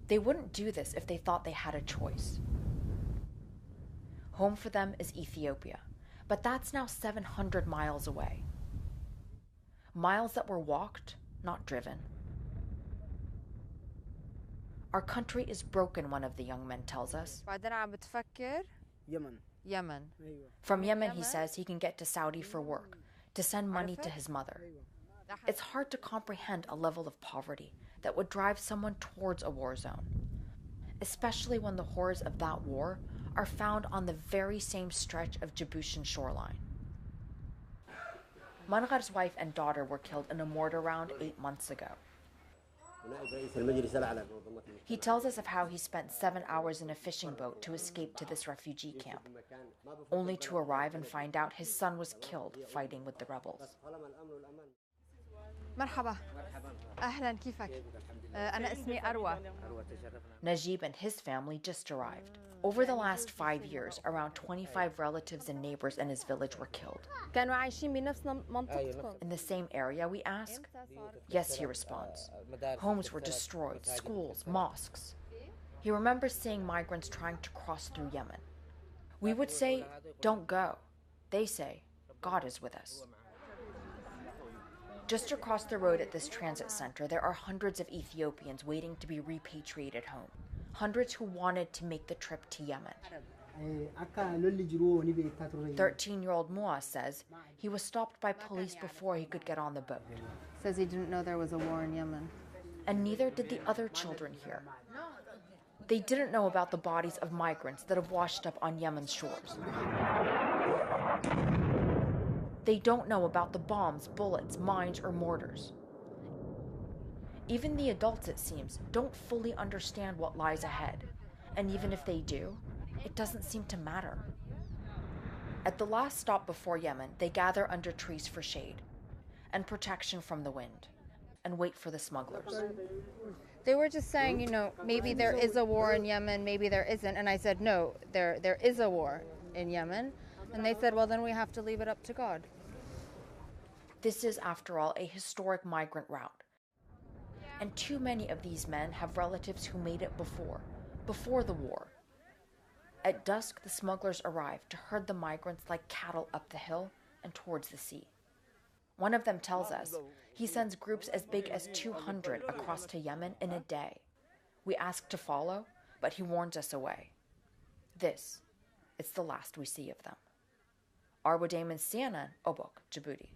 They wouldn't do this if they thought they had a choice. Home for them is Ethiopia, but that's now 700 miles away. Miles that were walked, not driven. Our country is broken, one of the young men tells us. Yemen. From Yemen, he says, he can get to Saudi for work, to send money to his mother. It's hard to comprehend a level of poverty that would drive someone towards a war zone, especially when the horrors of that war are found on the very same stretch of Djiboutian shoreline. Mangar's wife and daughter were killed in a mortar round 8 months ago. He tells us of how he spent 7 hours in a fishing boat to escape to this refugee camp, only to arrive and find out his son was killed fighting with the rebels. مرحبا أهلا كيفك أنا اسمي أروى. Najib and his family just arrived. Over the last 5 years, around 25 relatives and neighbors in his village were killed. كانوا عايشين بنفس منطقتكم. In the same area, we ask? Yes, he responds. Homes were destroyed, schools, mosques. He remembers seeing migrants trying to cross through Yemen. We would say, don't go. They say, God is with us. Just across the road at this transit center, there are hundreds of Ethiopians waiting to be repatriated home. Hundreds who wanted to make the trip to Yemen. 13-year-old Mua says he was stopped by police before he could get on the boat. Says he didn't know there was a war in Yemen. And neither did the other children here. They didn't know about the bodies of migrants that have washed up on Yemen's shores. They don't know about the bombs, bullets, mines, or mortars. Even the adults, it seems, don't fully understand what lies ahead. And even if they do, it doesn't seem to matter. At the last stop before Yemen, they gather under trees for shade and protection from the wind and wait for the smugglers. They were just saying, maybe there is a war in Yemen, maybe there isn't. And I said, no, there is a war in Yemen. And they said, well, then we have to leave it up to God. This is, after all, a historic migrant route. And too many of these men have relatives who made it before the war. At dusk, the smugglers arrive to herd the migrants like cattle up the hill and towards the sea. One of them tells us he sends groups as big as 200 across to Yemen in a day. We ask to follow, but he warns us away. It's the last we see of them. Arwa Damon, CNN, Obok, Djibouti.